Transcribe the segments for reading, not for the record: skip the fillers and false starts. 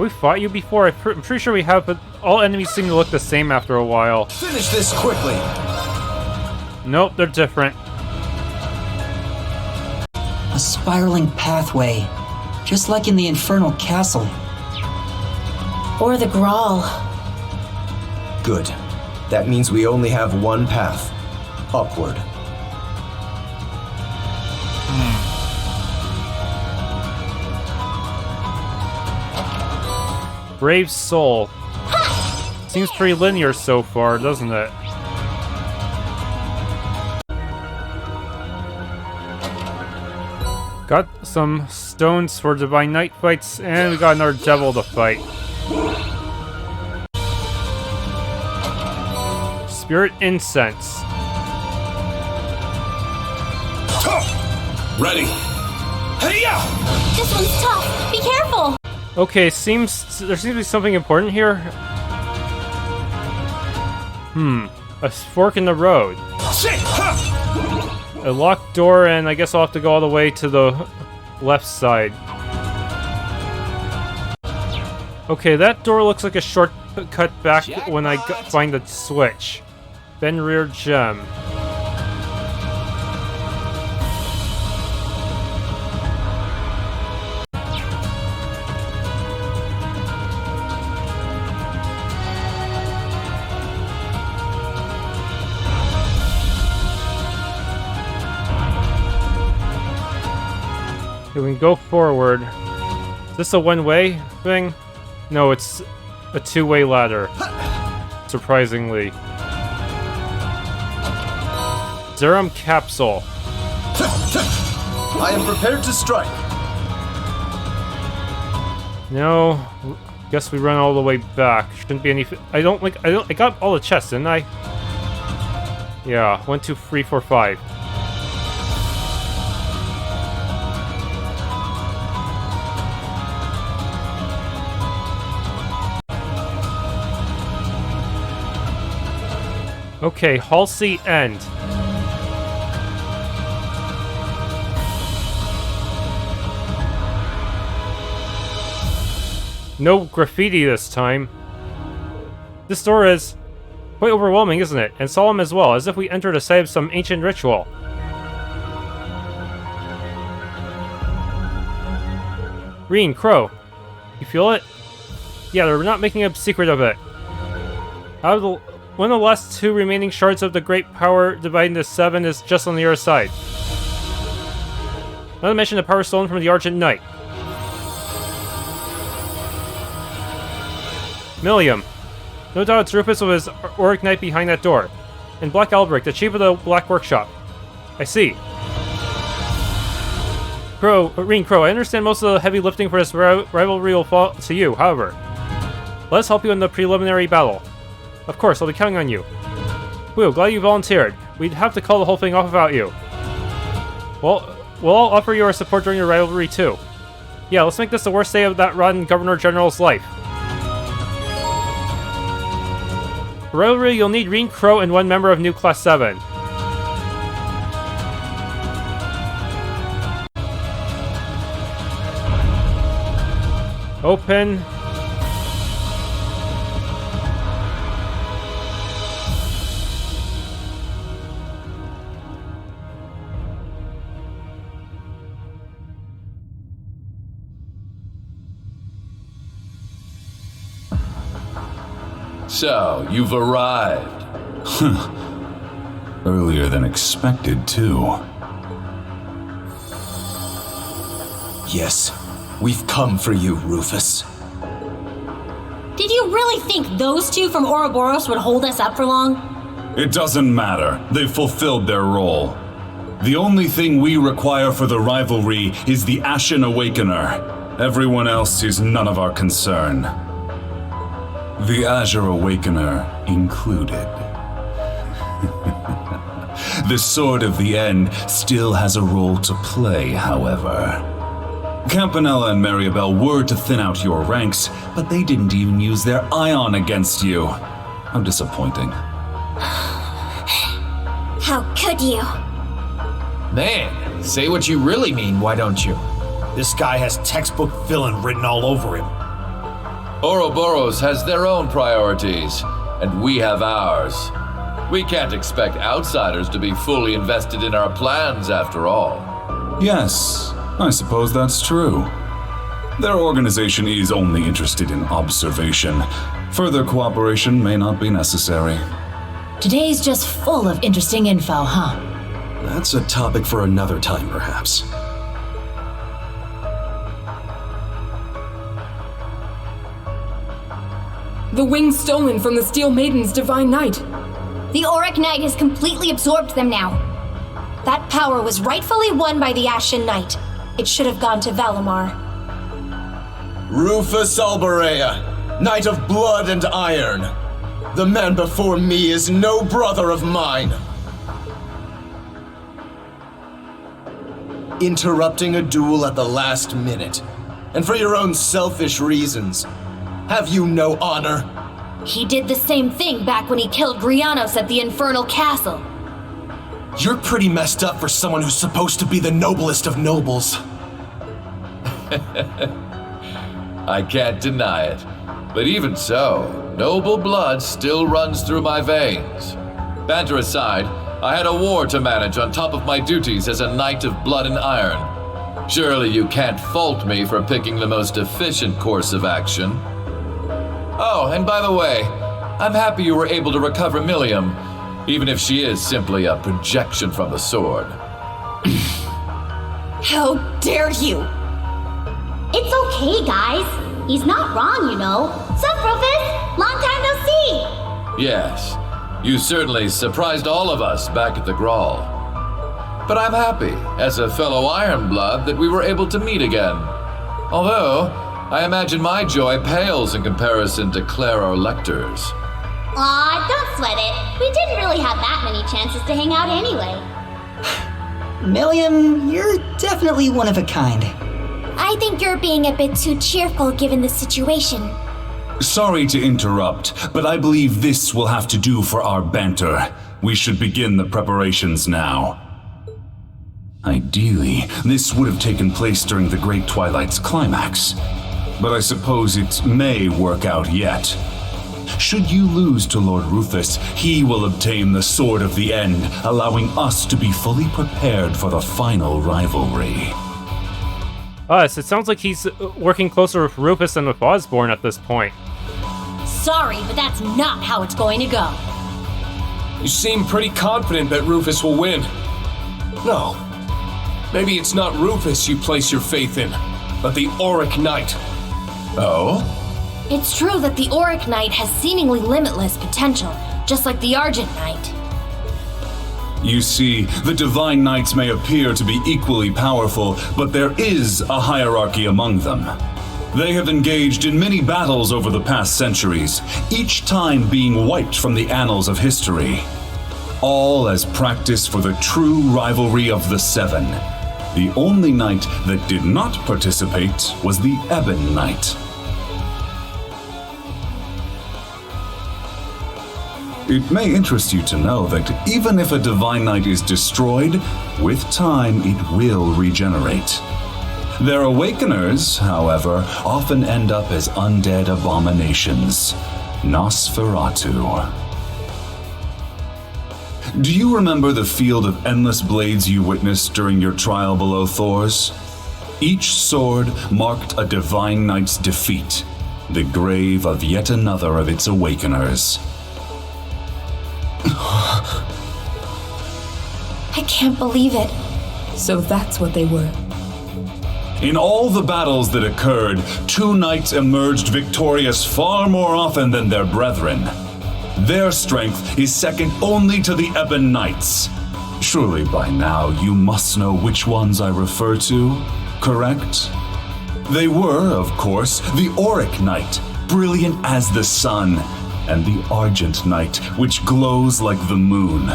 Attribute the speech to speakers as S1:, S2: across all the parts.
S1: We fought you before? I'm pretty sure we have, but all enemies seem to look the same after a while.
S2: Finish this quickly!
S1: Nope, they're different.
S3: A spiraling pathway, just like in the Infernal Castle.
S4: Or the Grawl.
S2: Good. That means we only have one path. Upward.
S1: Brave soul. Seems pretty linear so far, doesn't it? Got some stones for Divine Knight fights, and we got another devil to fight. Spirit Incense.
S2: Ready! Hey-ya!
S4: This one's tough. Be careful.
S1: Okay, there seems to be something important here. A fork in the road. A locked door, and I guess I'll have to go all the way to the left side. Okay, that door looks like a shortcut back when I find the switch. Ben Rear Gem. Okay, we can go forward. Is this a one-way thing? No, it's a two-way ladder. Surprisingly. Serum Capsule.
S2: I am prepared to strike.
S1: No, guess we run all the way back. Shouldn't be any. I got all the chests, didn't I? Yeah, 1, 2, 3, 4, 5. Okay, Halsey End. No graffiti this time. This door is quite overwhelming, isn't it? And solemn as well, as if we entered a site of some ancient ritual. Rean, Crow, you feel it? Yeah, they're not making a secret of it. One of the last two remaining shards of the great power divided into 7 is just on the other side. Not to mention the power stolen from the Argent Knight. Millium. No doubt it's Rufus with his Auric Knight behind that door. And Black Alberich, the chief of the Black Workshop. I see. Rean, Crow, I understand most of the heavy lifting for this rivalry will fall to you, however. Let us help you in the preliminary battle. Of course, I'll be counting on you. Whew, glad you volunteered. We'd have to call the whole thing off without you. Well, we'll all offer you our support during your rivalry too. Yeah, let's make this the worst day of that rotten Governor General's life. For rivalry, you'll need Rean, Crow, and 1 member of new Class 7. Open.
S5: So, you've arrived. Earlier than expected, too.
S2: Yes, we've come for you, Rufus.
S4: Did you really think those two from Ouroboros would hold us up for long?
S5: It doesn't matter. They've fulfilled their role. The only thing we require for the rivalry is the Ashen Awakener. Everyone else is none of our concern. The Azure Awakener included. The Sword of the End still has a role to play, however. Campanella and Maribel were to thin out your ranks, but they didn't even use their ion against you. How disappointing.
S4: How could you?
S6: Man, say what you really mean, why don't you?
S7: This guy has textbook villain written all over him.
S6: Ouroboros has their own priorities, and we have ours. We can't expect outsiders to be fully invested in our plans after all.
S5: Yes, I suppose that's true. Their organization is only interested in observation. Further cooperation may not be necessary.
S4: Today's just full of interesting info, huh?
S7: That's a topic for another time, perhaps.
S8: The wings stolen from the Steel Maiden's Divine Knight.
S9: The Auric Knight has completely absorbed them now. That power was rightfully won by the Ashen Knight. It should have gone to Valimar.
S2: Rufus Alberich, Knight of Blood and Iron. The man before me is no brother of mine. Interrupting a duel at the last minute, and for your own selfish reasons. Have you no honor?
S9: He did the same thing back when he killed Grianos at the Infernal Castle.
S7: You're pretty messed up for someone who's supposed to be the noblest of nobles.
S6: I can't deny it. But even so, noble blood still runs through my veins. Banter aside, I had a war to manage on top of my duties as a Knight of Blood and Iron. Surely you can't fault me for picking the most efficient course of action. Oh, and by the way, I'm happy you were able to recover Milliam, even if she is simply a projection from the sword.
S9: How dare you!
S4: It's okay, guys. He's not wrong, you know. Sup, Rufus? Long time no see.
S6: Yes, you certainly surprised all of us back at the Grawl. But I'm happy, as a fellow Ironblood, that we were able to meet again. Although, I imagine my joy pales in comparison to Claro Lecter's.
S4: Aw, don't sweat it. We didn't really have that many chances to hang out anyway.
S3: Milliam, you're definitely one of a kind.
S9: I think you're being a bit too cheerful given the situation.
S5: Sorry to interrupt, but I believe this will have to do for our banter. We should begin the preparations now. Ideally, this would have taken place during the Great Twilight's climax. But I suppose it may work out yet. Should you lose to Lord Rufus, he will obtain the Sword of the End, allowing us to be fully prepared for the final rivalry.
S1: So it sounds like he's working closer with Rufus than with Osborne at this point.
S4: Sorry, but that's not how it's going to go.
S10: You seem pretty confident that Rufus will win. No. Maybe it's not Rufus you place your faith in, but the Auric Knight.
S6: Oh?
S9: It's true that the Auric Knight has seemingly limitless potential, just like the Argent Knight.
S5: You see, the Divine Knights may appear to be equally powerful, but there is a hierarchy among them. They have engaged in many battles over the past centuries, each time being wiped from the annals of history. All as practice for the true rivalry of the Seven. The only knight that did not participate was the Ebon Knight. It may interest you to know that even if a Divine Knight is destroyed, with time it will regenerate. Their awakeners, however, often end up as undead abominations. Nosferatu. Do you remember the field of endless blades you witnessed during your trial below Thor's? Each sword marked a Divine Knight's defeat, the grave of yet another of its awakeners.
S9: I can't believe it.
S8: So that's what they were.
S5: In all the battles that occurred, two knights emerged victorious far more often than their brethren. Their strength is second only to the Ebon Knights. Surely by now you must know which ones I refer to, correct? They were, of course, the Auric Knight, brilliant as the sun, and the Argent Knight, which glows like the moon.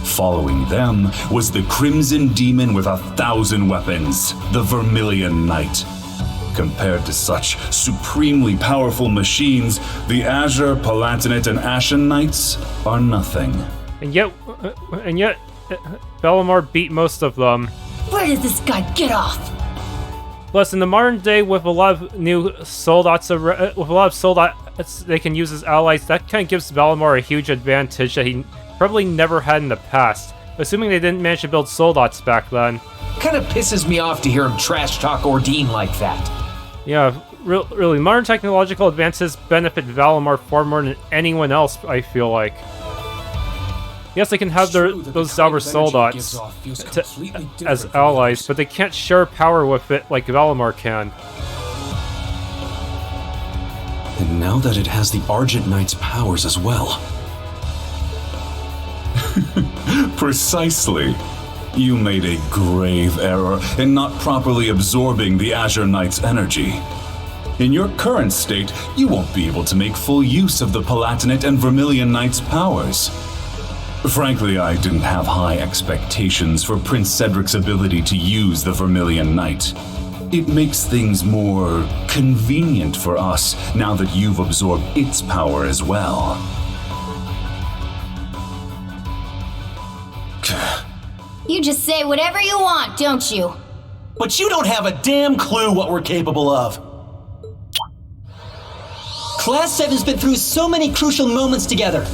S5: Following them was the Crimson Demon with 1,000 weapons, the Vermilion Knight. Compared to such supremely powerful machines, the Azure, Palatinate, and Ashen Knights are nothing.
S1: And yet, Valimar beat most of them.
S4: Where did this guy get off?
S1: Plus, in the modern day, with a lot of new soldats, they can use as allies, that kind of gives Valimar a huge advantage that he probably never had in the past, assuming they didn't manage to build soldats back then.
S11: Kinda pisses me off to hear him trash talk Ordine like that.
S1: Yeah, really, modern technological advances benefit Valimar far more than anyone else, I feel like. Yes, they can have those Zauber soldats as allies, but they can't share power with it like Valimar can.
S7: And now that it has the Argent Knight's powers as well.
S5: Precisely. You made a grave error in not properly absorbing the Azure Knight's energy. In your current state, you won't be able to make full use of the Palatinate and Vermilion Knight's powers. Frankly, I didn't have high expectations for Prince Cedric's ability to use the Vermilion Knight. It makes things more convenient for us now that you've absorbed its power as well.
S9: You just say whatever you want, don't you?
S7: But you don't have a damn clue what we're capable of.
S3: Class VII's been through so many crucial moments together.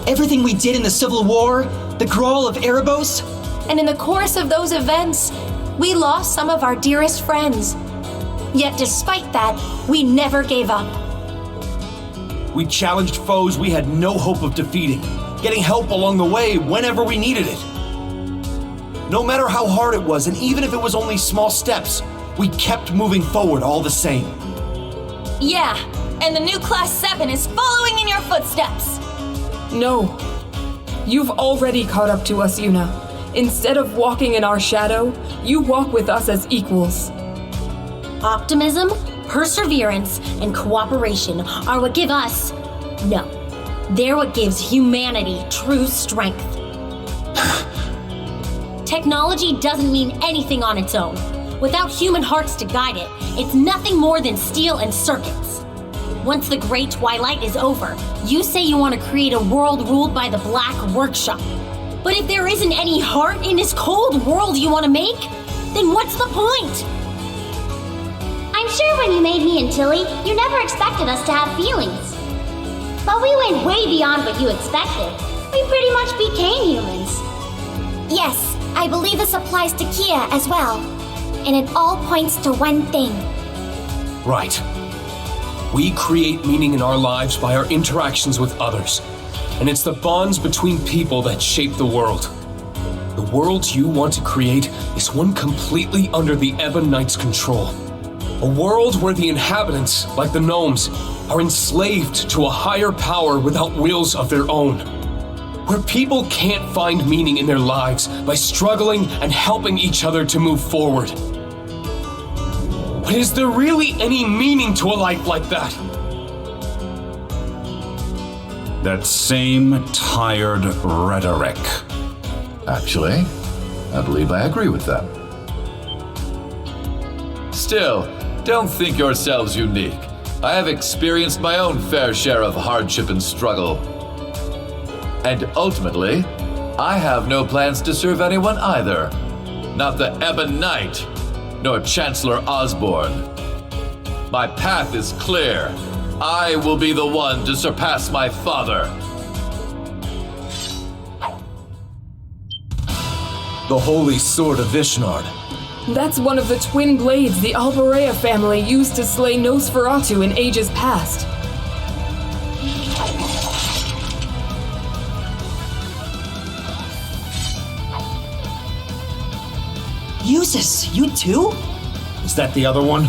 S3: Everything we did in the Civil War, the Grawl of Erebos.
S9: And in the course of those events, we lost some of our dearest friends. Yet despite that, we never gave up.
S7: We challenged foes we had no hope of defeating, getting help along the way whenever we needed it. No matter how hard it was, and even if it was only small steps, we kept moving forward all the same.
S9: Yeah, and the new Class VII is following in your footsteps.
S8: No. You've already caught up to us, Yuna. Instead of walking in our shadow, you walk with us as equals.
S4: Optimism, perseverance, and cooperation are what give us... No. They're what gives humanity true strength. Technology doesn't mean anything on its own. Without human hearts to guide it, it's nothing more than steel and circuits. Once the Great Twilight is over, you say you want to create a world ruled by the Black Workshop. But if there isn't any heart in this cold world you want to make, then what's the point?
S12: I'm sure when you made me and Tilly, you never expected us to have feelings. But we went way beyond what you expected. We pretty much became humans.
S9: Yes, I believe this applies to Kia as well. And it all points to one thing.
S10: Right. We create meaning in our lives by our interactions with others. And it's the bonds between people that shape the world. The world you want to create is one completely under the Ebon Knight's control. A world where the inhabitants, like the gnomes, are enslaved to a higher power without wills of their own. Where people can't find meaning in their lives by struggling and helping each other to move forward. But is there really any meaning to a life like that?
S5: That same tired rhetoric.
S6: Actually, I believe I agree with them. Still, don't think yourselves unique. I have experienced my own fair share of hardship and struggle. And ultimately, I have no plans to serve anyone either. Not the Ebon Knight, nor Chancellor Osborne. My path is clear. I will be the one to surpass my father.
S7: The Holy Sword of Vishnard.
S8: That's one of the twin blades the Alberich family used to slay Nosferatu in ages past.
S3: Usus, you too?
S7: Is that the other one?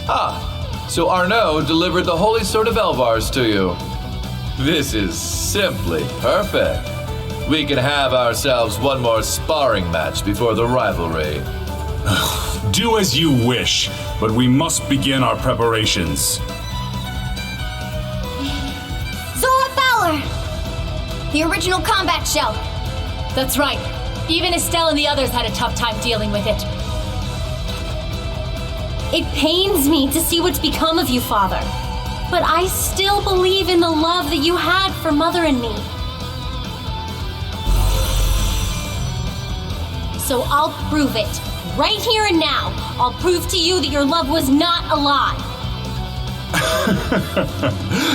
S6: Ah, so Arnaud delivered the Holy Sword of Elvars to you. This is simply perfect. We can have ourselves one more sparring match before the rivalry.
S5: Do as you wish, but we must begin our preparations.
S9: Sword of Valor! The original combat shell.
S13: That's right. Even Estelle and the others had a tough time dealing with it.
S4: It pains me to see what's become of you, Father. But I still believe in the love that you had for Mother and me. So I'll prove it right here and now, I'll prove to you that your love was not a lie.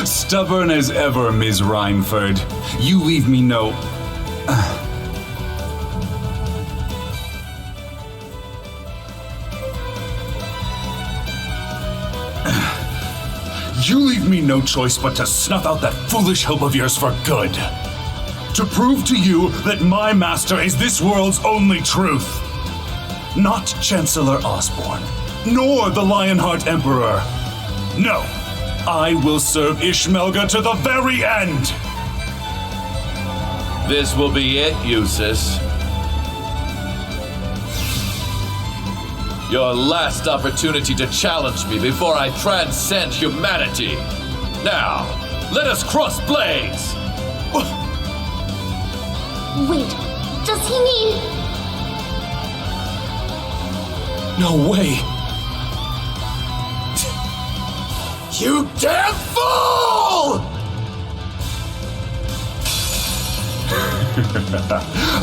S5: Stubborn as ever, Ms. Rhineford. You leave me no... You leave me no choice but to snuff out that foolish hope of yours for good. To prove to you that my master is this world's only truth. Not Chancellor Osborne, nor the Lionheart Emperor. No, I will serve Ishmelga to the very end.
S6: This will be it, Eustace. Your last opportunity to challenge me before I transcend humanity. Now, let us cross blades!
S12: Wait, does he mean...
S10: No way.
S2: You damn fool!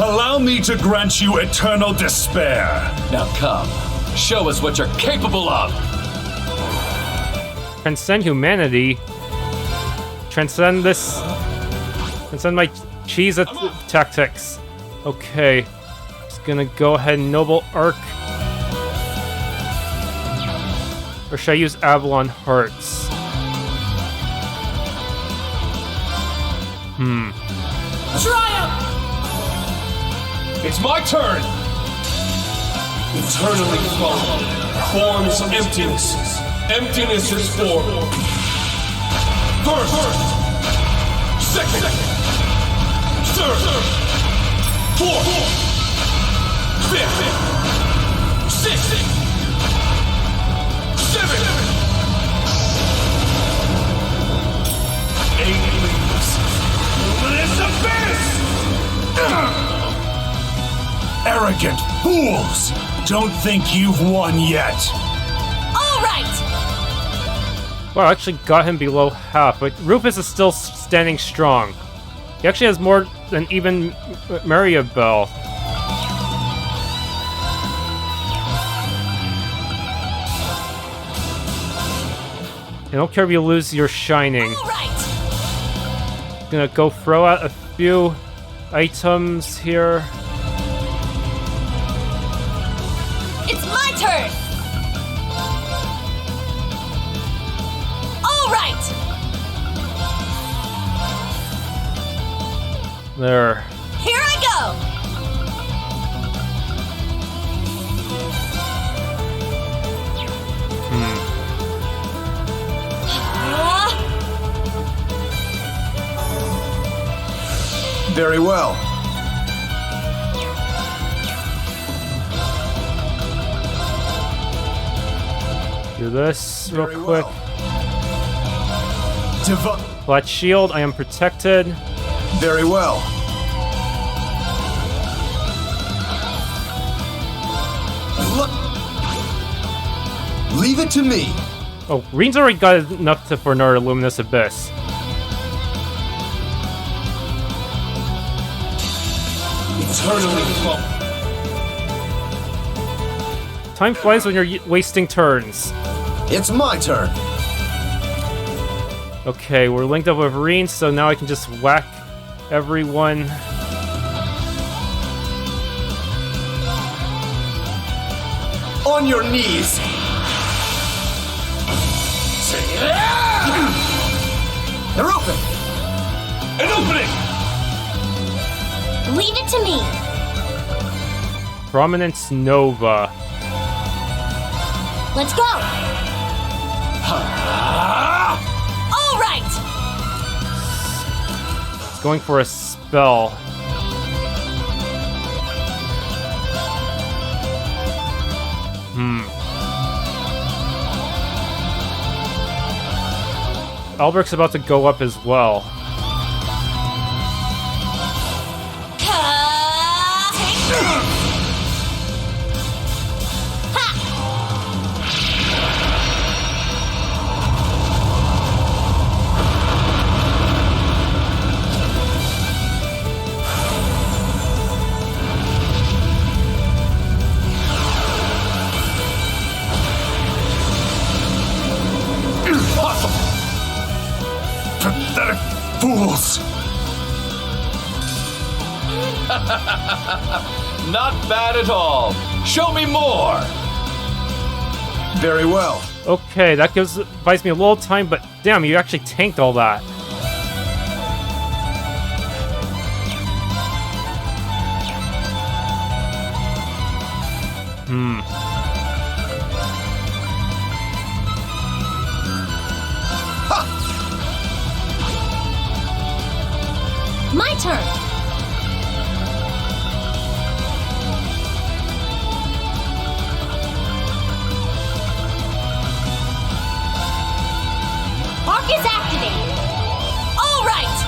S5: Allow me to grant you eternal despair.
S6: Now come, show us what you're capable of.
S1: Transcend humanity. Transcend this. Transcend my cheese tactics. Okay. Just gonna go ahead and Noble Arc. Or should I use Avalon Hearts?
S8: Triumph!
S10: It's my turn! Eternally flowing, forms emptiness. Emptiness is form. First, second, third, fourth, fifth, sixth, seventh, 8 leaves. Luminous abyss!
S5: Arrogant fools! Don't think you've won yet.
S4: All right!
S1: Well, I actually got him below half, but Rufus is still standing strong. He actually has more than even Maribel. I don't care if you lose your shining.
S4: All right!
S1: Gonna go throw out a few items here.
S4: It's my turn! All right!
S1: There.
S4: Here I go!
S2: Very well.
S1: Do this real
S2: Very
S1: quick.
S2: well.
S1: Flat shield, I am protected.
S2: Very well. Leave it to me.
S1: Oh, Rean's already got enough for another Luminous Abyss.
S10: Eternally flowing.
S1: Time flies when you're wasting turns.
S2: It's my turn.
S1: Okay, we're linked up with Rean, so now I can just whack everyone.
S2: On your knees. They're open.
S10: An opening!
S4: Leave it to me!
S1: Prominence Nova.
S4: Let's go! All right!
S1: Going for a spell. Alberich's about to go up as well.
S5: Pathetic fools!
S6: Not bad at all. Show me more!
S2: Very well.
S1: Okay, that buys me a little time, but damn, you actually tanked all that.
S4: My turn! Arc is activated! All right!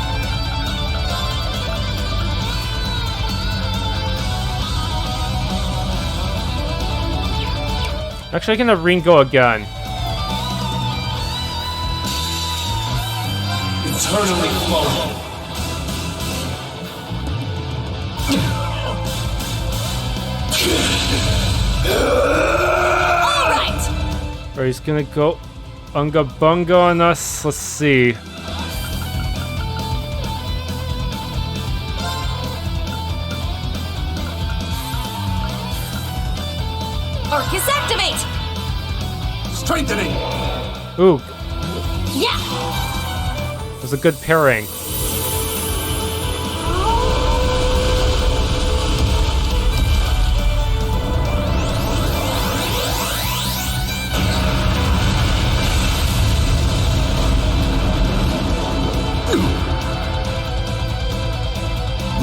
S1: Actually, I can have Rean go again.
S10: Eternally flowing.
S4: All right!
S1: Or he's gonna go Unga Bunga on us. Let's see.
S4: Arcus activate!
S7: Strengthening!
S1: Ooh,
S4: Yeah!
S1: it was a good pairing.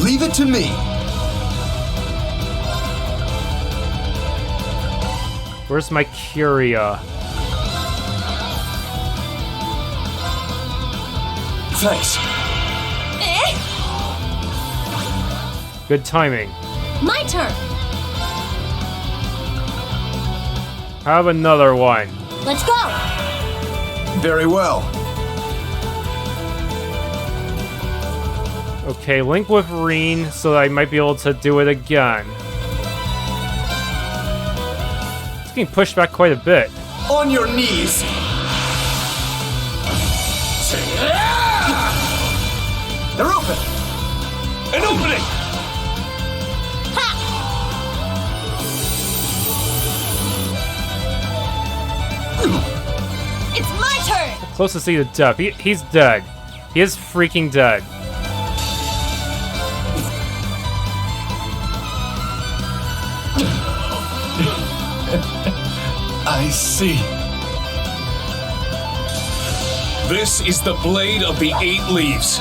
S2: Leave it to me.
S1: Where's my Curia?
S7: Thanks.
S4: Eh?
S1: Good timing.
S4: My turn!
S1: Have another one.
S4: Let's go!
S2: Very well.
S1: Okay, link with Rean so that I might be able to do it again. It's getting pushed back quite a bit.
S2: On your knees.
S7: They're open! An opening!
S4: It's my turn!
S1: Close to see the death. He's dead. He is freaking dead.
S2: I see.
S10: This is the blade of the 8 leaves.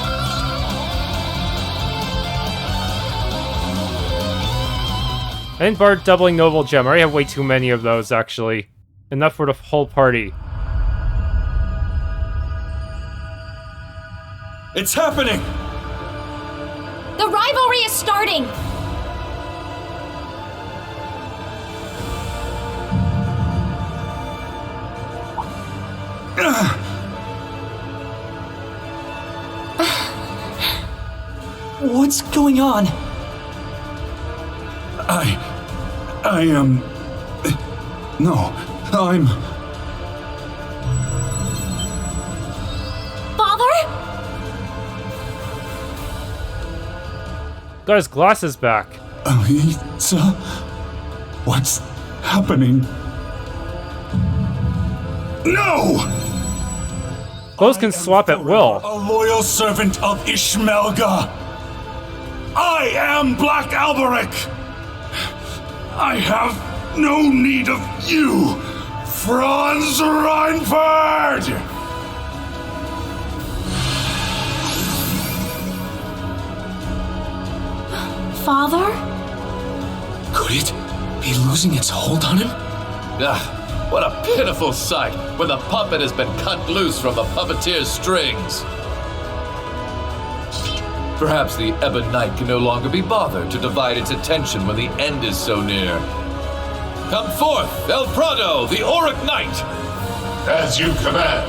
S1: I didn't bar doubling Noble Gem. I already have way too many of those, actually. Enough for the whole party.
S7: It's happening!
S4: The rivalry is starting!
S3: What's going on?
S5: I am... No, I'm...
S4: Father?
S1: Got his glasses back.
S5: Lisa? What's happening? No!
S1: Those can swap at will.
S5: A loyal servant of Ishmelga. I am Black Alberich. I have no need of you, Franz Reinfeld!
S4: Father?
S10: Could it be losing its hold on him?
S6: Ah, what a pitiful sight when the puppet has been cut loose from the puppeteer's strings. Perhaps the Ebon Knight can no longer be bothered to divide its attention when the end is so near. Come forth, El-Prado, the Auric Knight!
S5: As you command.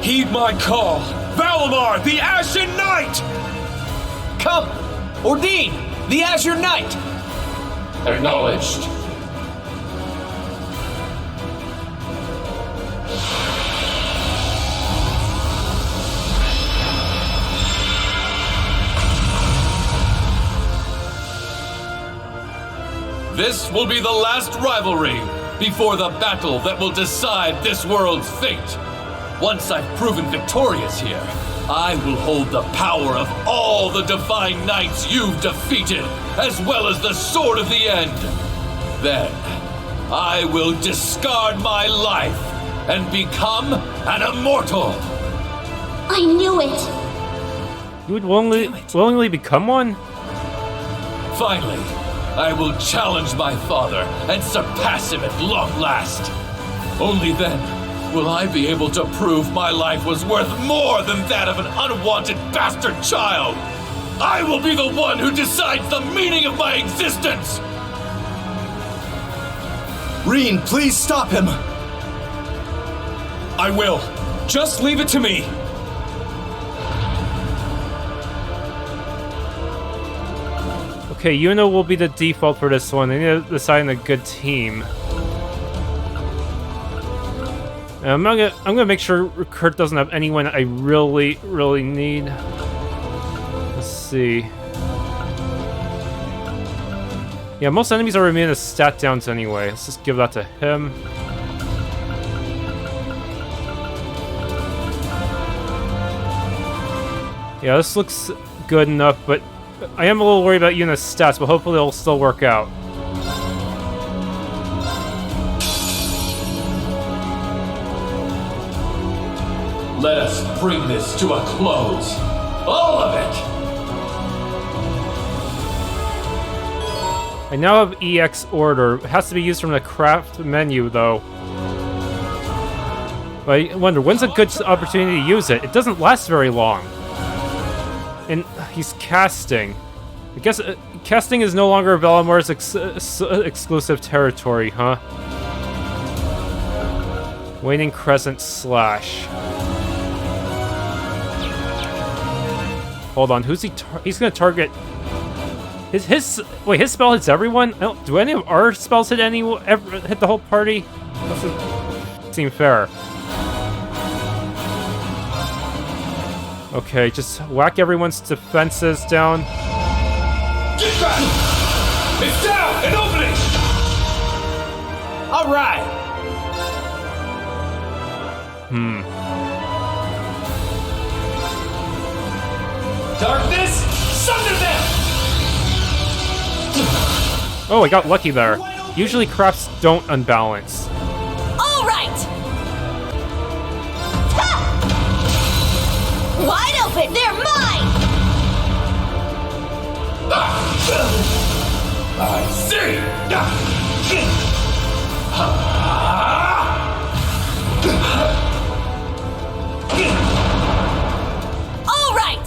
S10: Heed my call! Valimar, the Ashen Knight!
S11: Come! Ordine, the Azure Knight!
S6: Acknowledged. This will be the last rivalry before the battle that will decide this world's fate. Once I've proven victorious here, I will hold the power of all the divine knights you've defeated, as well as the sword of the end. Then, I will discard my life and become an immortal.
S12: I knew it.
S1: You would willingly become one?
S6: Finally, I will challenge my father and surpass him at long last. Only then will I be able to prove my life was worth more than that of an unwanted bastard child. I will be the one who decides the meaning of my existence.
S2: Rean, please stop him!
S10: I will. Just leave it to me.
S1: Okay, Yuno will be the default for this one. I need to decide on a good team. And I'm gonna make sure Kurt doesn't have anyone I really need. Let's see. Yeah, most enemies are immune to stat downs anyway. Let's just give that to him. Yeah, this looks good enough, but I am a little worried about Yuna's stats, but hopefully it'll still work out.
S6: Let us bring this to a close. All of it!
S1: I now have EX order. It has to be used from the craft menu, though. But I wonder, when's a good opportunity to use it? It doesn't last very long. And he's casting. I guess casting is no longer Valimar's exclusive territory, huh? Waning Crescent Slash. Hold on, who's he? He's gonna target. Wait, his spell hits everyone? Do any of our spells hit hit the whole party? Doesn't seem fair. Okay, just whack everyone's defenses down.
S10: Get back! It's down and opening! All right. Darkness, sunder them!
S1: Oh, I got lucky there. Usually crafts don't unbalance.
S13: All right! Ha! Wide open, they're mine!
S6: I see!
S13: All right!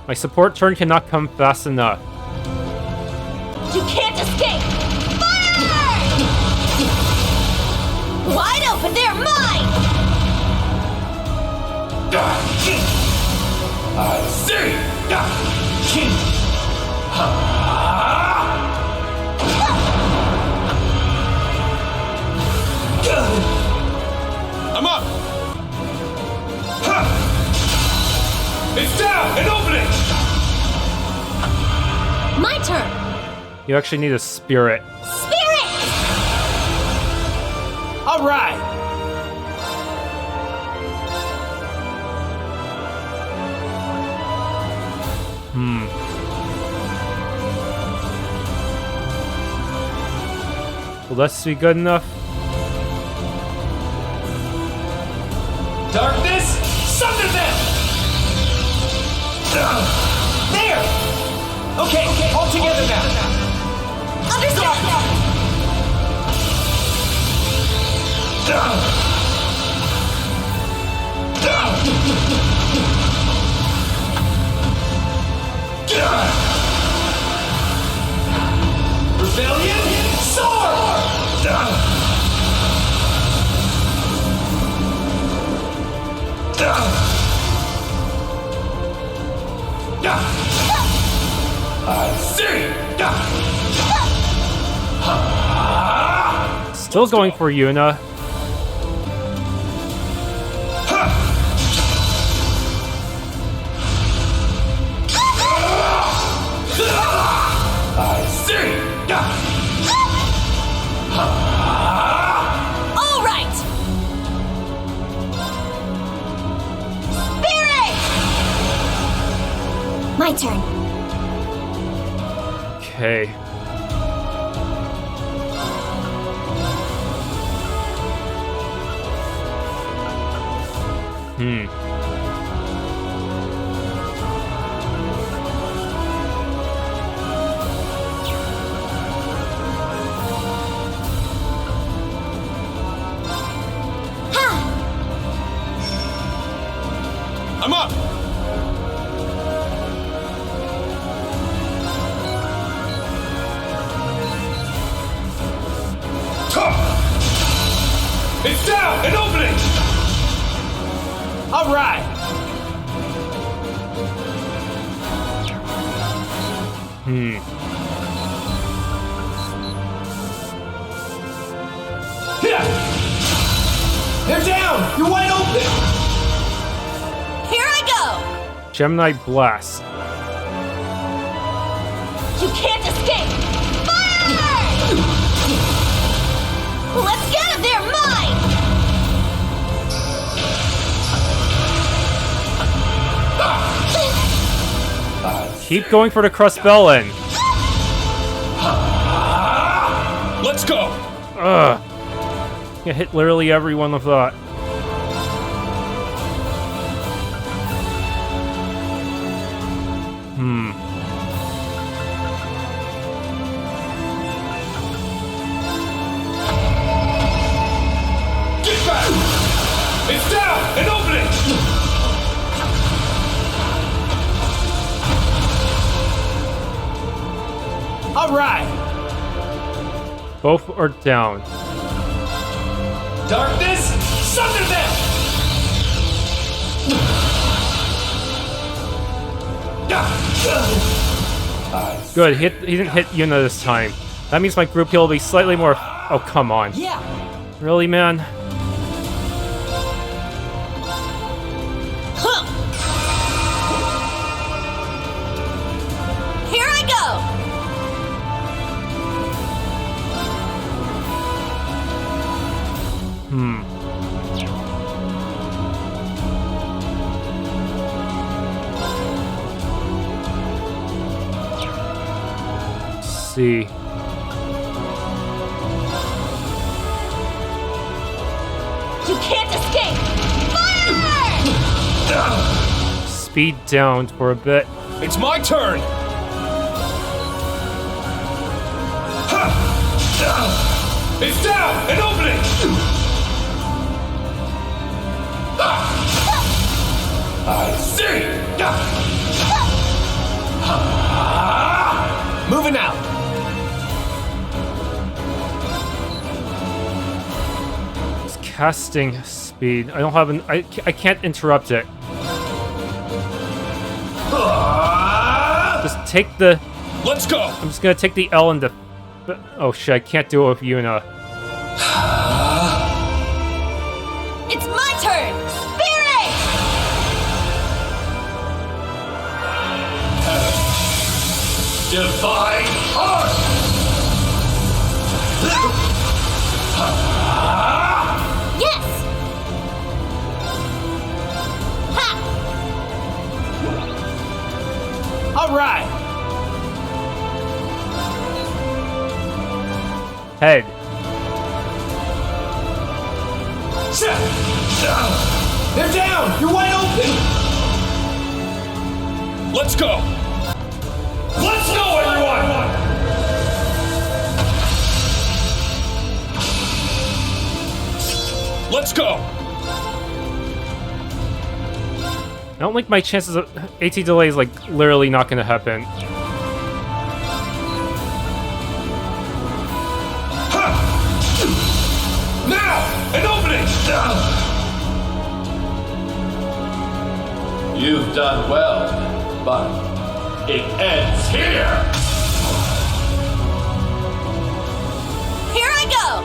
S1: My support turn cannot come fast enough.
S13: You can't escape! Fire! Wide open, they're mine!
S6: I see!
S10: I'm up! It's down and opening!
S13: My turn!
S1: You actually need a spirit.
S13: Spirit!
S10: All right!
S1: Will this be good enough?
S10: Darkness, sunder them! There! Okay, all together now.
S13: Understand!
S10: Rebellion, sword!
S6: I see!
S1: Still going for Yuna.
S10: I see.
S4: All right. Spirit.
S9: My turn.
S1: Okay.
S7: I'm up!
S10: It's down! An opening!
S11: All right.
S10: They're down! You're wide open!
S4: Here I go.
S1: Gemini Blast.
S4: You can't escape. Fire! Let's get them. They're mine.
S1: Keep going for the Crossbellin.
S10: Let's go!
S1: Ugh. You hit literally everyone with that.
S10: Get back! It's down! An opening!
S11: All right.
S1: Both are down.
S10: Darkness, sunder them!
S1: Good, he didn't hit Yuna this time. That means my group heal will be slightly more... Oh, come on.
S3: Yeah.
S1: Really, man?
S4: Huh. Here I go.
S1: See.
S4: You can't escape. Fire!
S1: Speed down for a bit.
S10: It's my turn! It's down! An opening! I see!
S11: Moving out.
S1: It's casting speed. I don't have an... I can't interrupt it. Just take the...
S10: Let's go!
S1: I'm just gonna take the L and the... Oh shit, I can't do it with Yuna.
S4: It's my turn. Spirit!
S10: Divine Heart!
S4: Yes! Ha!
S11: All right.
S1: Head.
S10: They're down! You're wide open! Let's go! Let's go, everyone! Let's go!
S1: I don't think my chances of AT delay is like literally not gonna happen.
S10: Now! An opening!
S6: You've done well, but it ends here!
S4: Here I go!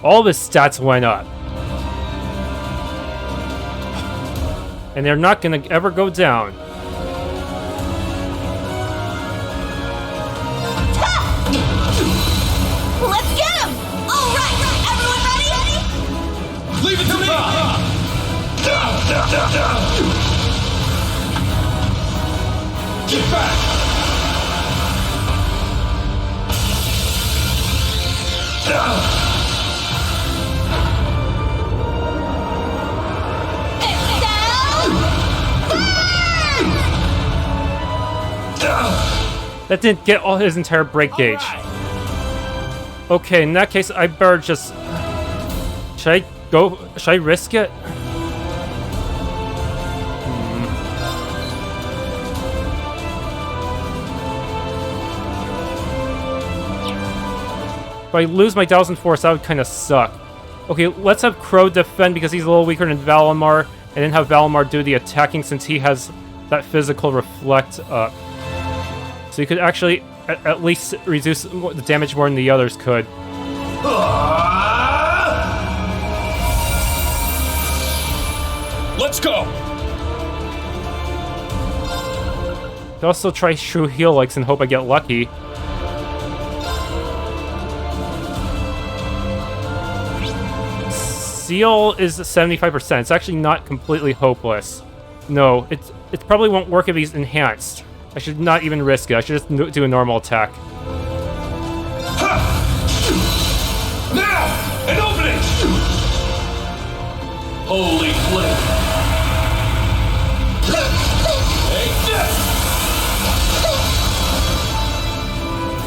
S1: All of his stats went up. And they're not gonna ever go down.
S14: Let's get him! All right, everyone ready?
S10: Leave it to me! Get back!
S1: That didn't get all his entire break gauge. Okay, in that case, I better just... Should I risk it? If I lose my Thousand Force, that would kind of suck. Okay, let's have Crow defend because he's a little weaker than Valimar, and then have Valimar do the attacking since he has that physical reflect up. So you could actually at least reduce the damage more than the others could.
S10: Let's go!
S1: Could also try True Heal Likes and hope I get lucky. Seal is 75%. It's actually not completely hopeless. No, it probably won't work if he's enhanced. I should not even risk it. I should just do a normal attack.
S10: Now! An opening! Holy flame! Take this!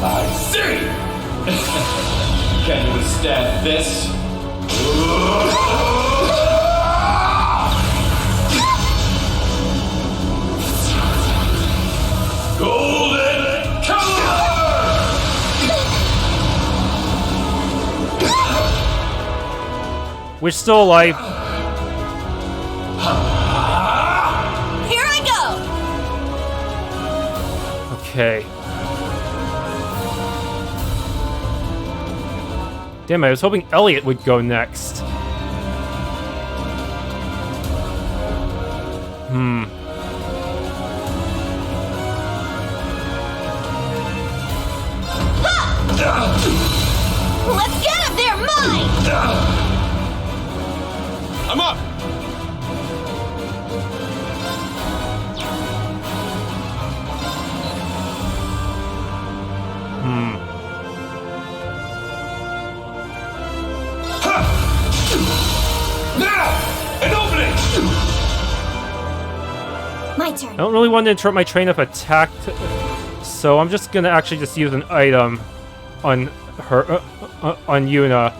S10: I see! Can you withstand this? Golden Calvard!
S1: We're still alive.
S14: Here I go!
S1: Okay. Damn, I was hoping Elliot would go next.
S14: Let's get him! They're mine!
S10: I'm up! Now! An opening!
S9: My turn.
S1: I don't really want to interrupt my train of attack, so I'm just gonna actually just use an item on her, on Yuna.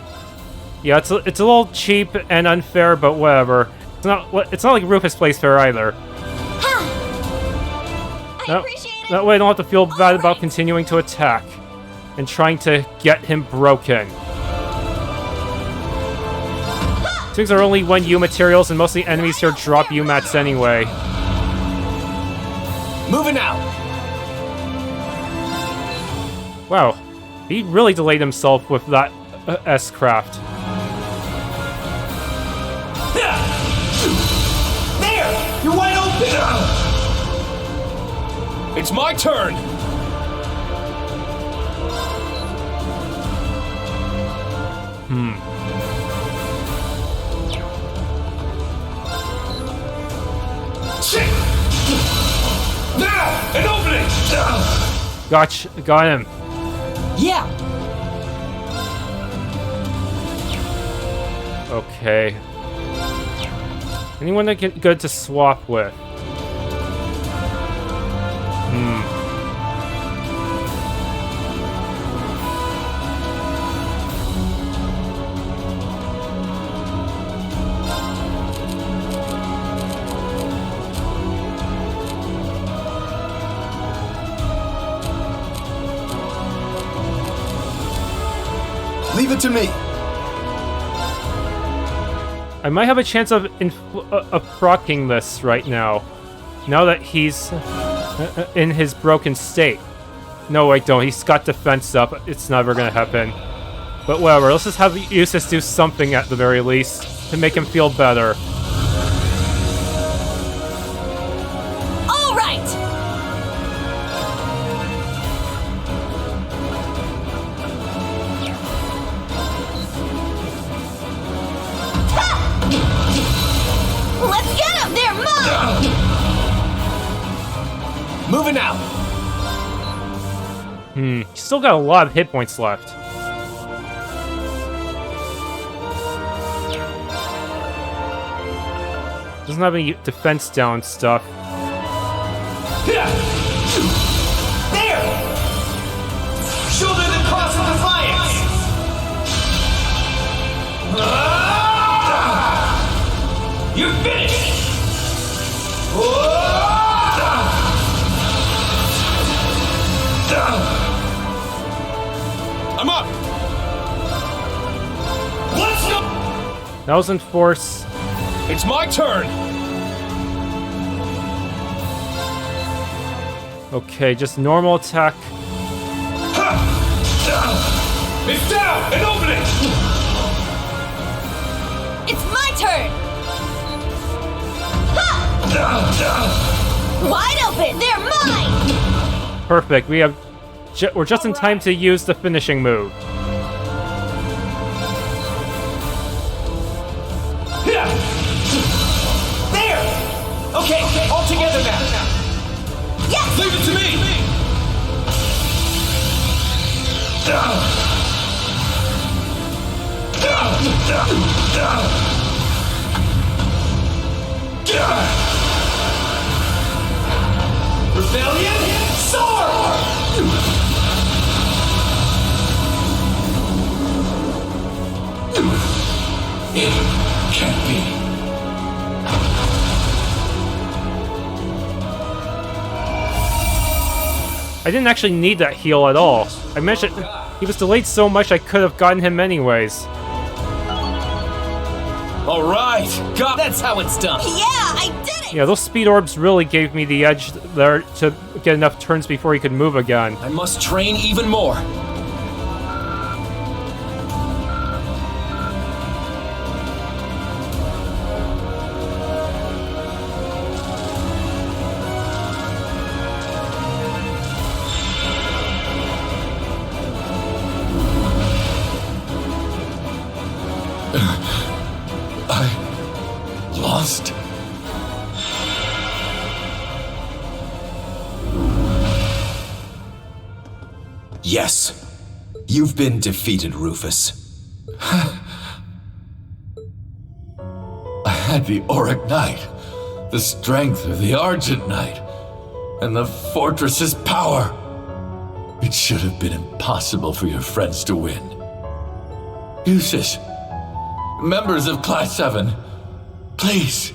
S1: Yeah, it's a little cheap and unfair, but whatever. It's not like Rufus plays fair either. That way I don't have to feel bad about continuing to attack and trying to get him broken. Things are only 1 U materials, and most of the enemies here drop U mats anyway.
S7: Moving out.
S1: Wow, he really delayed himself with that S-craft.
S7: There! You're wide open!
S10: It's my turn! Now! An opening!
S1: Gotcha, got him.
S3: Yeah!
S1: Okay. Anyone that get good to swap with?
S2: Leave it to me.
S1: I might have a chance of proccing this right now. Now that he's in his broken state. No, I don't. He's got defense up. It's never gonna happen. But whatever, let's just have Eustace do something at the very least to make him feel better.
S13: All right!
S14: Let's get him! They're mine!
S10: Moving out!
S1: He's still got a lot of hit points left. Doesn't have any defense down stuff.
S10: There! Shoulder the cross of defiance! You're finished! I'm up! Let's go!
S1: That was in force.
S10: It's my turn!
S1: Okay, just normal attack.
S10: It's down! And open it!
S13: It's my turn!
S14: Wide open! They're mine!
S1: Perfect. We're just in time to use the finishing move.
S10: There! Okay, all together now.
S14: Yes!
S10: Leave it to me! Rebellion, sword! It can't be.
S1: I didn't actually need that heal at all. I mentioned he was delayed so much I could have gotten him anyways.
S10: All right, that's how it's done.
S14: Yeah, I did it!
S1: Yeah, those speed orbs really gave me the edge there to get enough turns before he could move again.
S10: I must train even more.
S6: Lost.
S2: Yes. You've been defeated, Rufus.
S6: I had the Auric Knight, the strength of the Argent Knight, and the fortress's power. It should have been impossible for your friends to win. Eustace, members of Class VII, please,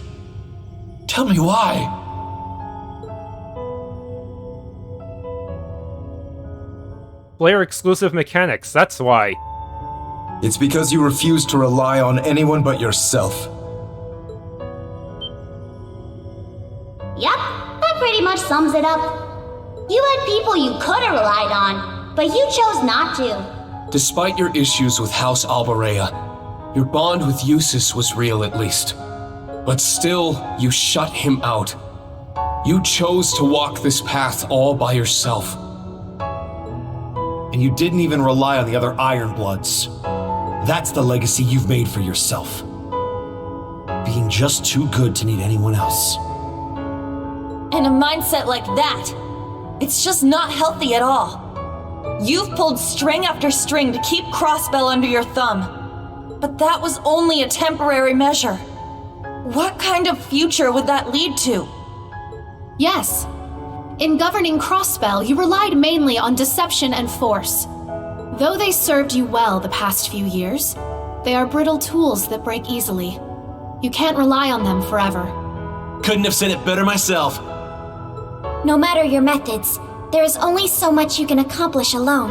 S6: tell me why.
S1: Player-exclusive mechanics, that's why.
S2: It's because you refuse to rely on anyone but yourself.
S12: Yep, that pretty much sums it up. You had people you could have relied on, but you chose not to.
S10: Despite your issues with House Alberich, your bond with Eustace was real at least. But still, you shut him out. You chose to walk this path all by yourself.
S7: And you didn't even rely on the other Ironbloods. That's the legacy you've made for yourself. Being just too good to need anyone else.
S13: And a mindset like that, it's just not healthy at all. You've pulled string after string to keep Crossbell under your thumb. But that was only a temporary measure. What kind of future would that lead to?
S15: Yes. In governing Crossbell, you relied mainly on deception and force. Though they served you well the past few years, they are brittle tools that break easily. You can't rely on them forever.
S7: Couldn't have said it better myself.
S12: No matter your methods, there is only so much you can accomplish alone.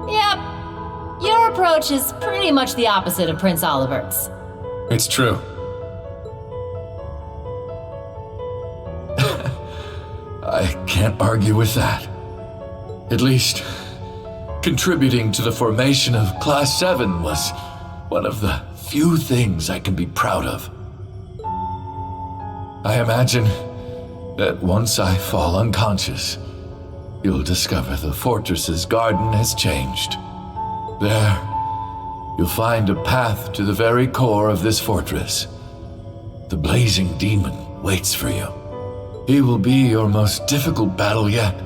S13: Yep. Your approach is pretty much the opposite of Prince Oliver's.
S6: It's true. I can't argue with that. At least, Contributing to the formation of Class VII was one of the few things I can be proud of. I imagine that once I fall unconscious, you'll discover the fortress's garden has changed. There, you'll find a path to the very core of this fortress. The blazing demon waits for you. He will be your most difficult battle yet.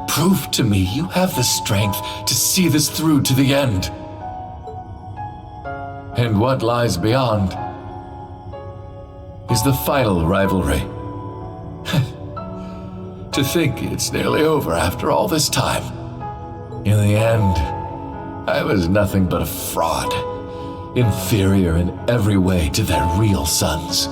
S6: Prove to me you have the strength to see this through to the end. And what lies beyond is the final rivalry. To think it's nearly over after all this time. In the end, I was nothing but a fraud, inferior in every way to their real sons.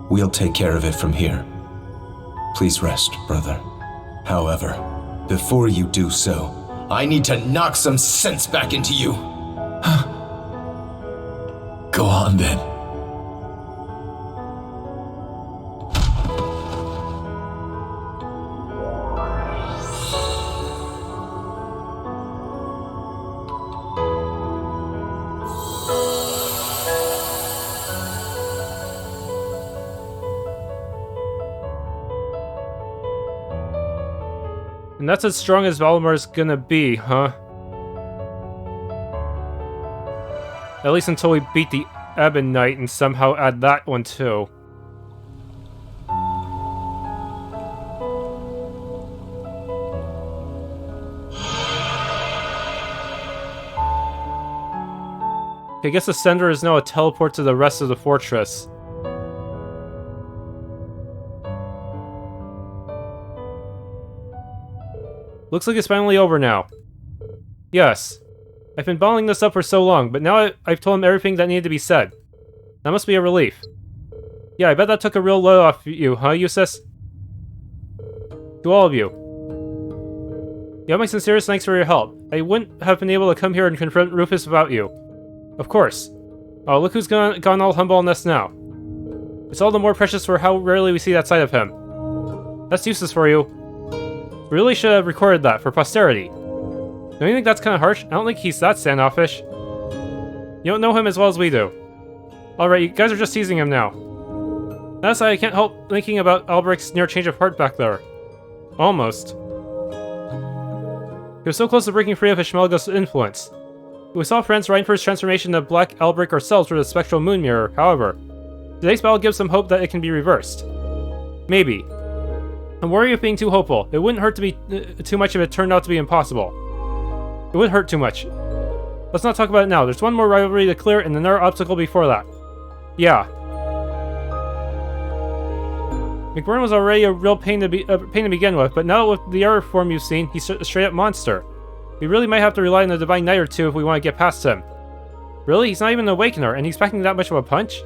S7: We'll take care of it from here. Please rest, brother. However, before you do so,
S2: I need to knock some sense back into you.
S6: Go on then.
S1: And that's as strong as Valimar's gonna be, huh? At least until we beat the Ebon Knight and somehow add that one too. I guess the sender is now a teleport to the rest of the fortress. Looks like it's finally over now. Yes. I've been bottling this up for so long, but now I've told him everything that needed to be said. That must be a relief. Yeah, I bet that took a real load off you, huh, Eustace? To all of you. You have my sincerest thanks for your help. I wouldn't have been able to come here and confront Rufus without you. Of course. Oh, look who's gone all humble on us now. It's all the more precious for how rarely we see that side of him. That's Eustace for you. We really should have recorded that for posterity. Don't you think that's kind of harsh? I don't think he's that standoffish. You don't know him as well as we do. Alright, you guys are just teasing him now. That's why I can't help thinking about Alberich's near change of heart back there. Almost. He was so close to breaking free of Ishmelga's influence. We saw friends right for his transformation to Black Alberich ourselves through the spectral moon mirror, however. Today's battle gives some hope that it can be reversed. Maybe. I'm worried of being too hopeful. It wouldn't hurt to be too much if it turned out to be impossible. It would hurt too much. Let's not talk about it now. There's one more rivalry to clear and another obstacle before that. Yeah. McBurn was already a real pain to begin with, but now with the other form you've seen, he's a straight-up monster. We really might have to rely on a Divine Knight or two if we want to get past him. Really? He's not even an Awakener, and he's packing that much of a punch?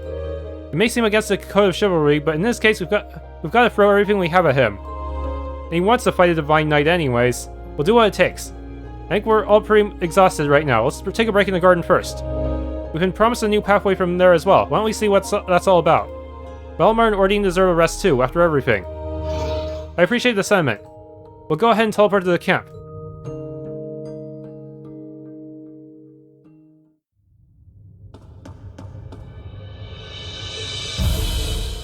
S1: It may seem against the code of chivalry, but in this case, we've got to throw everything we have at him. And he wants to fight a Divine Knight anyways. We'll do what it takes. I think we're all pretty exhausted right now. Let's take a break in the garden first. We've been promised a new pathway from there as well. Why don't we see what that's all about? Valimar and Ordine deserve a rest too, after everything. I appreciate the sentiment. We'll go ahead and teleport to the camp.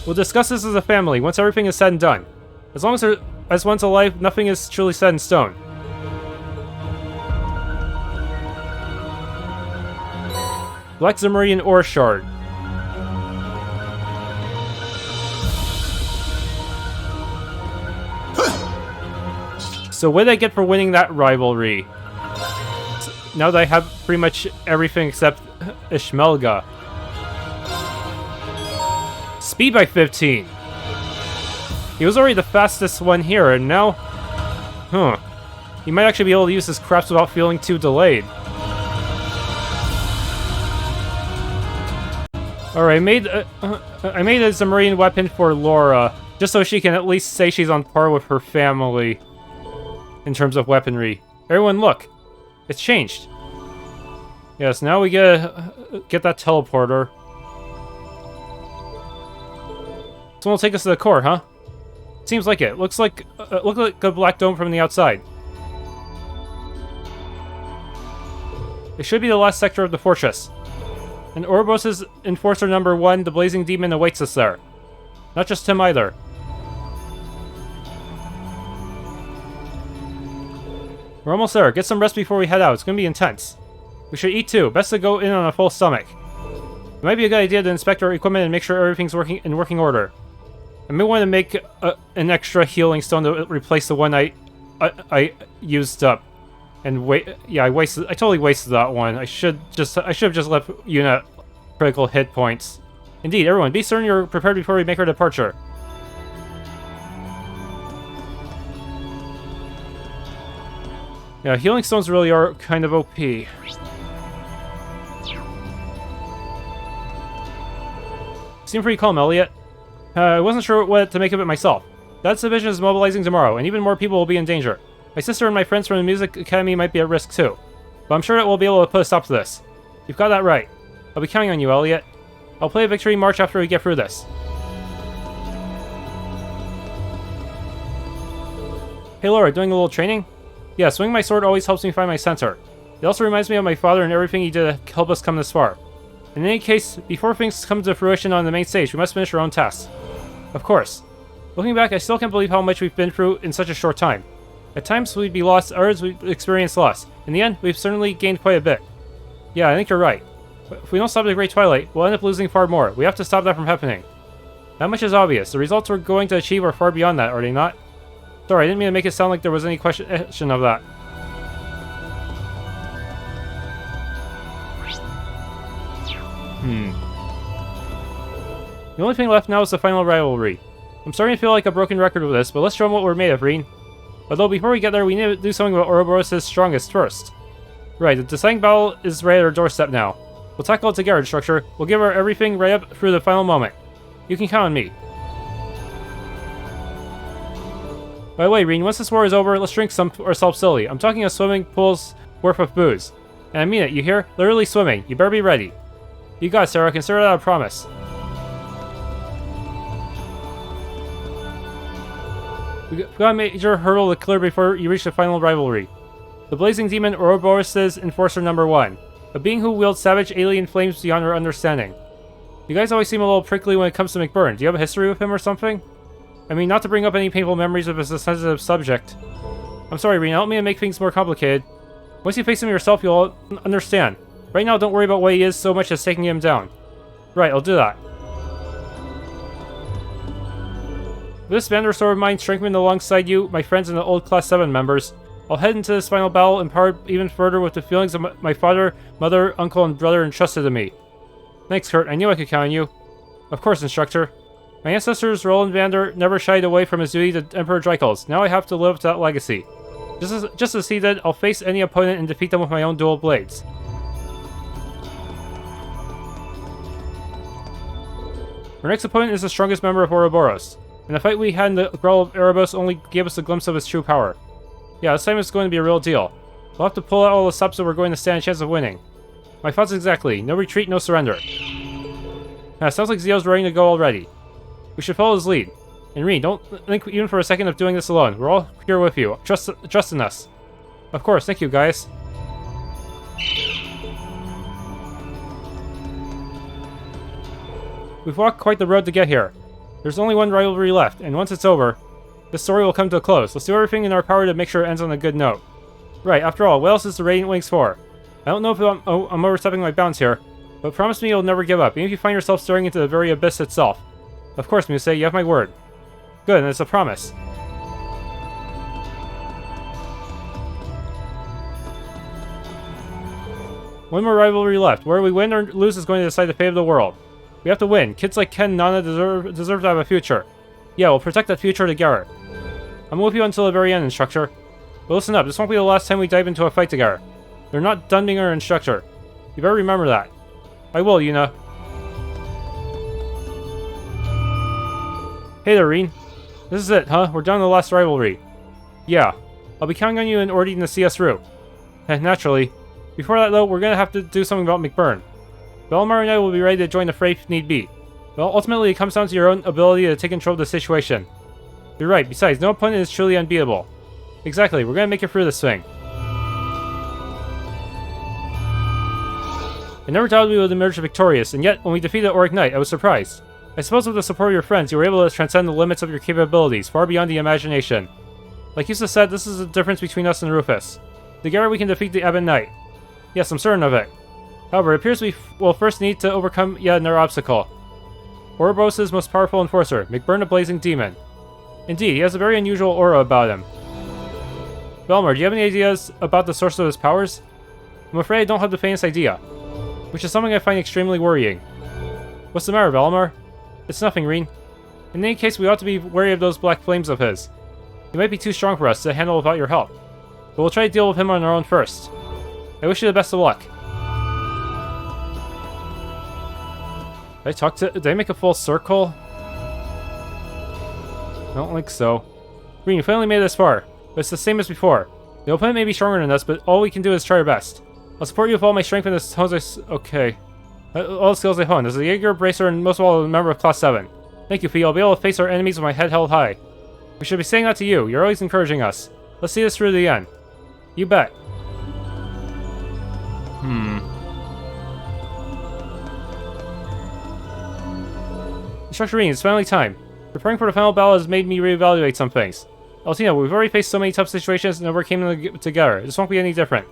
S1: We'll discuss this as a family once everything is said and done. As long as one's alive, nothing is truly set in stone. Black Zemurian Ore Shard. So what did I get for winning that rivalry? Now that I have pretty much everything except Ishmelga. Speed by 15. He was already the fastest one here, and now... Huh. He might actually be able to use his crafts without feeling too delayed. Alright, I made a Zemurian weapon for Laura, just so she can at least say she's on par with her family in terms of weaponry. Everyone look! It's changed. Yes, now we get that teleporter. Someone will take us to the core, huh? Seems like it. Looks like a black dome from the outside. It should be the last sector of the fortress. And Ouroboros' Enforcer number 1, the Blazing Demon, awaits us there. Not just him either. We're almost there. Get some rest before we head out. It's gonna be intense. We should eat too. Best to go in on a full stomach. It might be a good idea to inspect our equipment and make sure everything's in working order. I may want to make an extra healing stone to replace the one I used up. And I totally wasted that one. I should have just left Yuna critical hit points. Indeed, everyone, be certain you're prepared before we make our departure. Yeah, healing stones really are kind of OP. Seem pretty calm, Elliot. I wasn't sure what to make of it myself. That division is mobilizing tomorrow, and even more people will be in danger. My sister and my friends from the Music Academy might be at risk too. But I'm sure that we'll be able to put a stop to this. You've got that right. I'll be counting on you, Elliot. I'll play a victory march after we get through this. Hey Laura, doing a little training? Yeah, swinging my sword always helps me find my center. It also reminds me of my father and everything he did to help us come this far. In any case, before things come to fruition on the main stage, we must finish our own tasks. Of course. Looking back, I still can't believe how much we've been through in such a short time. At times we'd be lost, others we'd experience loss. In the end, we've certainly gained quite a bit. Yeah, I think you're right. But if we don't stop the Great Twilight, we'll end up losing far more. We have to stop that from happening. That much is obvious. The results we're going to achieve are far beyond that, are they not? Sorry, I didn't mean to make it sound like there was any question of that. The only thing left now is the final rivalry. I'm starting to feel like a broken record with this, but let's show them what we're made of, Rean. Although before we get there, we need to do something about Ouroboros' strongest first. Right, the deciding battle is right at our doorstep now. We'll tackle it together, Structure. We'll give her everything right up through the final moment. You can count on me. By the way, Rean, once this war is over, let's drink ourselves silly. I'm talking a swimming pool's worth of booze. And I mean it, you hear? Literally swimming. You better be ready. You got it, Sarah. Consider that a promise. We've got a major hurdle to clear before you reach the final rivalry. The Blazing Demon Ouroboros' Enforcer number 1. A being who wields savage alien flames beyond our understanding. You guys always seem a little prickly when it comes to McBurn. Do you have a history with him or something? I mean, not to bring up any painful memories of a sensitive subject. I'm sorry, Rean. I don't mean to make things more complicated. Once you face him yourself, you'll understand. Right now, don't worry about what he is so much as taking him down. Right, I'll do that. With this Vander sword of mine strengthened alongside you, my friends and the old Class 7 members, I'll head into this final battle empowered even further with the feelings of my father, mother, uncle, and brother entrusted to me. Thanks, Kurt. I knew I could count on you. Of course, Instructor. My ancestors, Roland Vander, never shied away from his duty to Emperor Dreikels. Now I have to live up to that legacy. Just as he did, I'll face any opponent and defeat them with my own dual blades. Our next opponent is the strongest member of Ouroboros. And the fight we had in the Grotto of Erebos only gave us a glimpse of his true power. Yeah, this time it's going to be a real deal. We'll have to pull out all the stops so we're going to stand a chance of winning. My thoughts exactly. No retreat, no surrender. Sounds like Zio's ready to go already. We should follow his lead. And Rean, don't think even for a second of doing this alone. We're all here with you. Trust in us. Of course, thank you, guys. We've walked quite the road to get here. There's only one rivalry left, and once it's over, this story will come to a close. Let's do everything in our power to make sure it ends on a good note. Right, after all, what else is the Radiant Wings for? I don't know if I'm overstepping my bounds here, but promise me you'll never give up, even if you find yourself staring into the very abyss itself. Of course, Muse, you have my word. Good, and it's a promise. One more rivalry left. Whether we win or lose is going to decide the fate of the world. We have to win. Kids like Ken and Nana deserve to have a future. Yeah, we'll protect that future together. I'm with you until the very end, Instructor. But listen up, this won't be the last time we dive into a fight together. They're not done being our Instructor. You better remember that. I will, Yuna. Hey there, Rean. This is it, huh? We're down to the last rivalry. Yeah. I'll be counting on you and Ordine to see us through. Naturally. Before that, though, we're gonna have to do something about McBurn. Valimar and I will be ready to join the fray if need be. Well, ultimately, it comes down to your own ability to take control of the situation. You're right, besides, no opponent is truly unbeatable. Exactly, we're gonna make it through this thing. I never doubted we would emerge victorious, and yet, when we defeated Auric Knight, I was surprised. I suppose with the support of your friends, you were able to transcend the limits of your capabilities, far beyond the imagination. Like Yusa said, this is the difference between us and Rufus. Together we can defeat the Ebon Knight. Yes, I'm certain of it. However, it appears we will first need to overcome yet another obstacle. Ouroboros' most powerful enforcer, McBurn the Blazing Demon. Indeed, he has a very unusual aura about him. Valimar, do you have any ideas about the source of his powers? I'm afraid I don't have the faintest idea, which is something I find extremely worrying. What's the matter, Valimar? It's nothing, Rean. In any case, we ought to be wary of those black flames of his. He might be too strong for us to handle without your help, but we'll try to deal with him on our own first. I wish you the best of luck. Did I make a full circle? I don't think so. Rean, you finally made it this far, but it's the same as before. The opponent may be stronger than us, but all we can do is try our best. I'll support you with all my strength in this okay. All the skills I hone. As a Jaeger, Bracer, and most of all a member of Class 7. Thank you, Fee. I'll be able to face our enemies with my head held high. We should be saying that to you. You're always encouraging us. Let's see this through to the end. You bet. Instructor Rean, it's finally time. Preparing for the final battle has made me reevaluate some things. Altina, we've already faced so many tough situations and overcame them together. This won't be any different.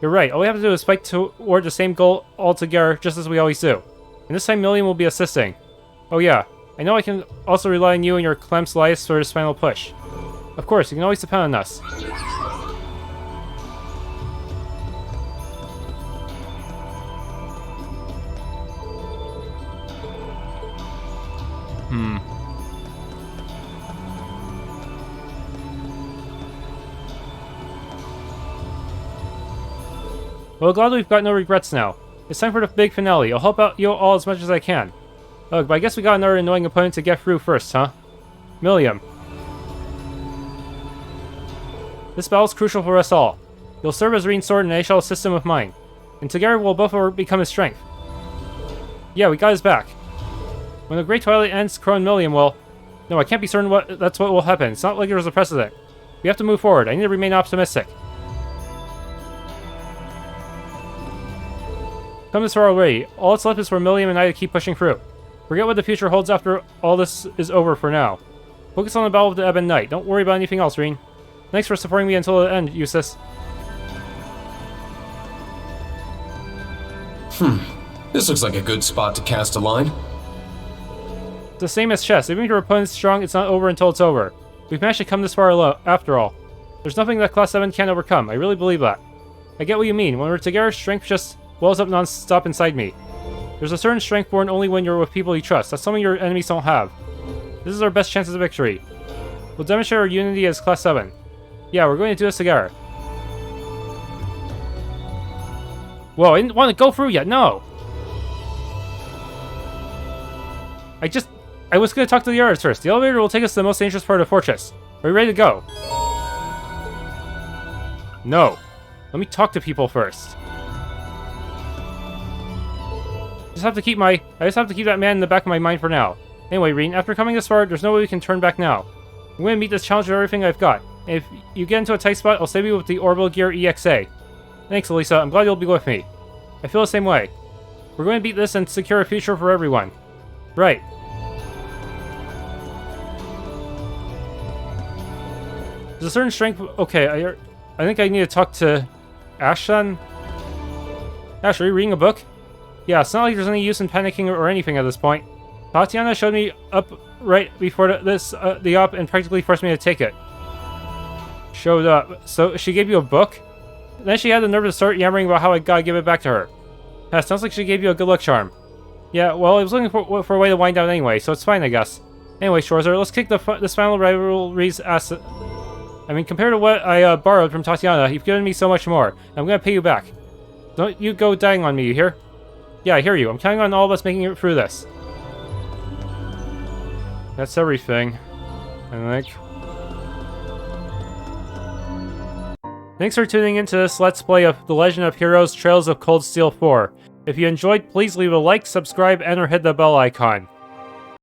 S1: You're right. All we have to do is fight toward the same goal altogether, just as we always do. And this time Million will be assisting. Oh yeah, I know I can also rely on you and your Clem Slice for this final push. Of course, you can always depend on us. Well, glad we've got no regrets now. It's time for the big finale. I'll help out you all as much as I can. Ugh, but I guess we got another annoying opponent to get through first, huh? Milliam. This battle's crucial for us all. You'll serve as Rean's sword and I shall assist him with mine. And together we'll both become his strength. Yeah, we got his back. When the Great Twilight ends, Crow and Milliam will... No, I can't be certain that's what will happen. It's not like there's a precedent. We have to move forward. I need to remain optimistic. Come this far already. All that's left is for Milliam and I to keep pushing through. Forget what the future holds after all this is over for now. Focus on the battle with the Ebon Knight. Don't worry about anything else, Rean. Thanks for supporting me until the end, Eustace.
S10: This looks like a good spot to cast a line.
S1: It's the same as chess. Even if your opponent's strong, it's not over until it's over. We've managed to come this far after all. There's nothing that Class 7 can't overcome. I really believe that. I get what you mean. When we're together, strength just wells up non-stop inside me. There's a certain strength born only when you're with people you trust. That's something your enemies don't have. This is our best chance of victory. We'll demonstrate our unity as Class 7. Yeah, we're going to do this together. Whoa, I didn't want to go through yet, no! I was going to talk to the others first. The elevator will take us to the most dangerous part of the fortress. Are we ready to go? No. Let me talk to people first. I just have to keep that man in the back of my mind for now. Anyway, Rean, after coming this far, there's no way we can turn back now. I'm going to meet this challenge with everything I've got. And if you get into a tight spot, I'll save you with the Orbital Gear EXA. Thanks, Elisa. I'm glad you'll be with me. I feel the same way. We're going to beat this and secure a future for everyone. Right. There's a certain strength... Okay, I think I need to talk to Ash then. Ash, are you reading a book? Yeah, it's not like there's any use in panicking or anything at this point. Tatiana showed me up right before the op and practically forced me to take it. Showed up. So she gave you a book? Then she had the nerve to start yammering about how I gotta give it back to her. Yeah, sounds like she gave you a good luck charm. Yeah, well, I was looking for a way to wind down anyway, so it's fine, I guess. Anyway, Schwarzer, let's kick this final rivalry's ass. I mean, compared to what I borrowed from Tatiana, you've given me so much more. I'm gonna pay you back. Don't you go dying on me, you hear? Yeah, I hear you. I'm counting on all of us making it through this. That's everything, I think. Thanks for tuning into this Let's Play of The Legend of Heroes Trails of Cold Steel 4. If you enjoyed, please leave a like, subscribe, and or hit the bell icon.